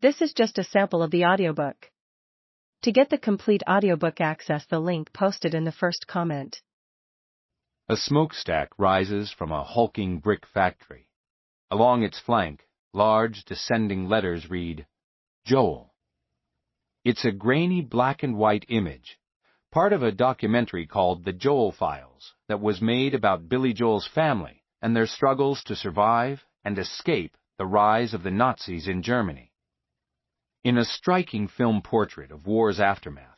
This is just a sample of the audiobook. To get the complete audiobook, access the link posted in the first comment. A smokestack rises from a hulking brick factory. Along its flank, large descending letters read, Joel. It's a grainy black and white image, part of a documentary called The Joel Files that was made about Billy Joel's family and their struggles to survive and escape the rise of the Nazis in Germany. In a striking film portrait of war's aftermath,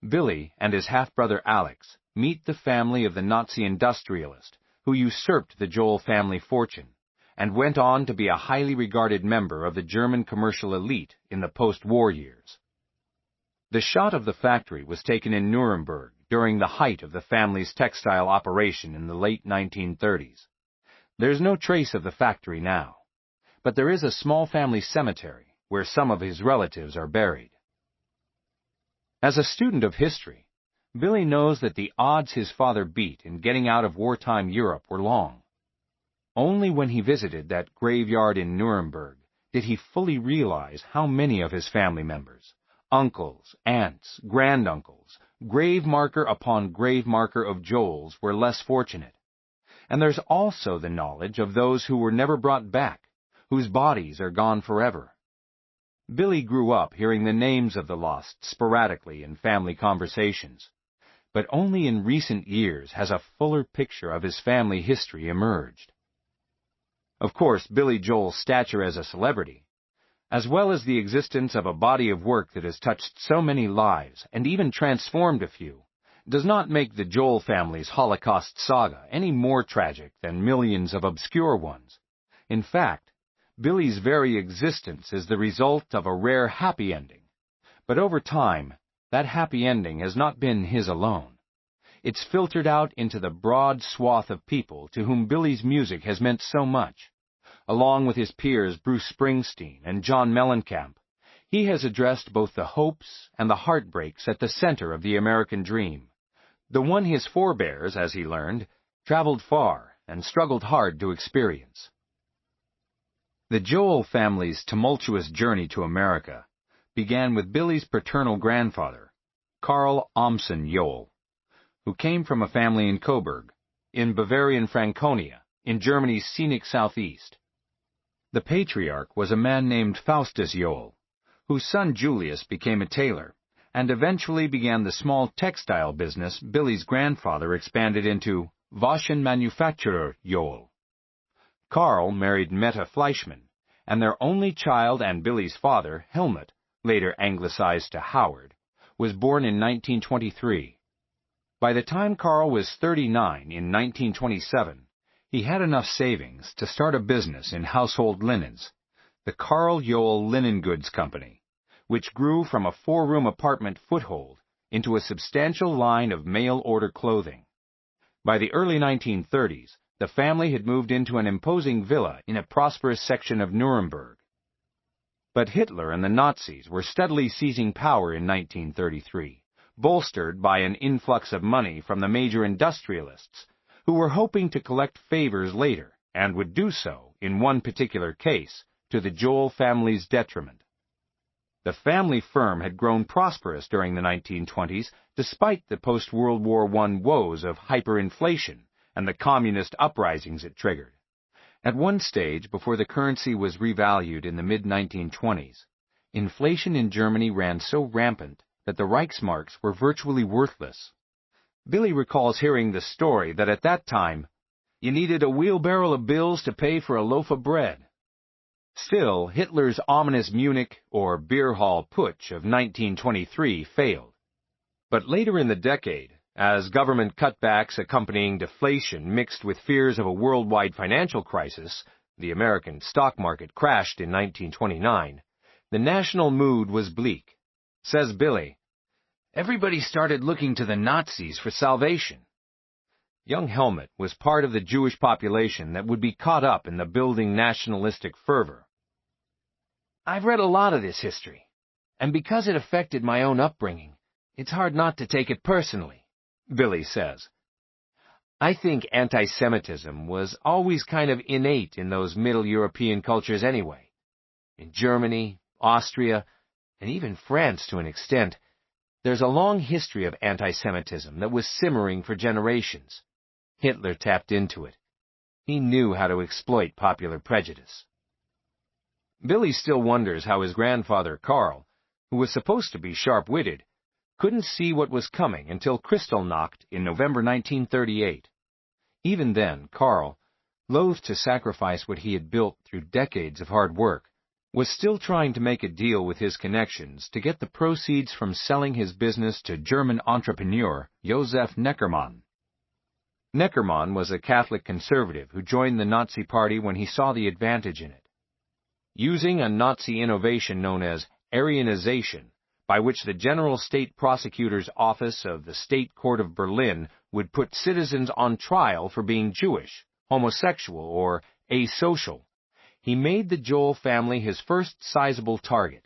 Billy and his half-brother Alex meet the family of the Nazi industrialist who usurped the Joel family fortune and went on to be a highly regarded member of the German commercial elite in the post-war years. The shot of the factory was taken in Nuremberg during the height of the family's textile operation in the late 1930s. There's no trace of the factory now, but there is a small family cemetery where some of his relatives are buried. As a student of history, Billy knows that the odds his father beat in getting out of wartime Europe were long. Only when he visited that graveyard in Nuremberg did he fully realize how many of his family members, uncles, aunts, granduncles, grave marker upon grave marker of Joel's, were less fortunate. And there's also the knowledge of those who were never brought back, whose bodies are gone forever. Billy grew up hearing the names of the lost sporadically in family conversations, but only in recent years has a fuller picture of his family history emerged. Of course, Billy Joel's stature as a celebrity, as well as the existence of a body of work that has touched so many lives and even transformed a few, does not make the Joel family's Holocaust saga any more tragic than millions of obscure ones. In fact, Billy's very existence is the result of a rare happy ending. But over time, that happy ending has not been his alone. It's filtered out into the broad swath of people to whom Billy's music has meant so much. Along with his peers Bruce Springsteen and John Mellencamp, he has addressed both the hopes and the heartbreaks at the center of the American dream, the one his forebears, as he learned, traveled far and struggled hard to experience. The Joel family's tumultuous journey to America began with Billy's paternal grandfather, Karl Amsen Joel, who came from a family in Coburg, in Bavarian Franconia, in Germany's scenic southeast. The patriarch was a man named Faustus Joel, whose son Julius became a tailor, and eventually began the small textile business Billy's grandfather expanded into Waschenmanufakturer Joel. Karl married Meta Fleischmann, and their only child and Billy's father, Helmut, later anglicized to Howard, was born in 1923. By the time Karl was 39 in 1927, he had enough savings to start a business in household linens, the Karl Joel Linen Goods Company, which grew from a 4-room apartment foothold into a substantial line of mail-order clothing. By the early 1930s, the family had moved into an imposing villa in a prosperous section of Nuremberg. But Hitler and the Nazis were steadily seizing power in 1933, bolstered by an influx of money from the major industrialists, who were hoping to collect favors later, and would do so, in one particular case, to the Joel family's detriment. The family firm had grown prosperous during the 1920s, despite the post-World War I woes of hyperinflation and the communist uprisings it triggered. At one stage, before the currency was revalued in the mid-1920s, inflation in Germany ran so rampant that the Reichsmarks were virtually worthless. Billy recalls hearing the story that at that time, you needed a wheelbarrow of bills to pay for a loaf of bread. Still, Hitler's ominous Munich or beer hall putsch of 1923 failed. But later in the decade, as government cutbacks accompanying deflation mixed with fears of a worldwide financial crisis, the American stock market crashed in 1929, the national mood was bleak. Says Billy, everybody started looking to the Nazis for salvation. Young Helmut was part of the Jewish population that would be caught up in the building nationalistic fervor. I've read a lot of this history, and because it affected my own upbringing, it's hard not to take it personally, Billy says. I think anti-Semitism was always kind of innate in those Middle European cultures anyway. In Germany, Austria, and even France to an extent, there's a long history of anti-Semitism that was simmering for generations. Hitler tapped into it. He knew how to exploit popular prejudice. Billy still wonders how his grandfather Karl, who was supposed to be sharp-witted, couldn't see what was coming until Kristallnacht in November 1938. Even then, Karl, loath to sacrifice what he had built through decades of hard work, was still trying to make a deal with his connections to get the proceeds from selling his business to German entrepreneur Josef Neckermann. Neckermann was a Catholic conservative who joined the Nazi Party when he saw the advantage in it. Using a Nazi innovation known as Aryanization, by which the General State Prosecutor's Office of the State Court of Berlin would put citizens on trial for being Jewish, homosexual, or asocial, he made the Joel family his first sizable target.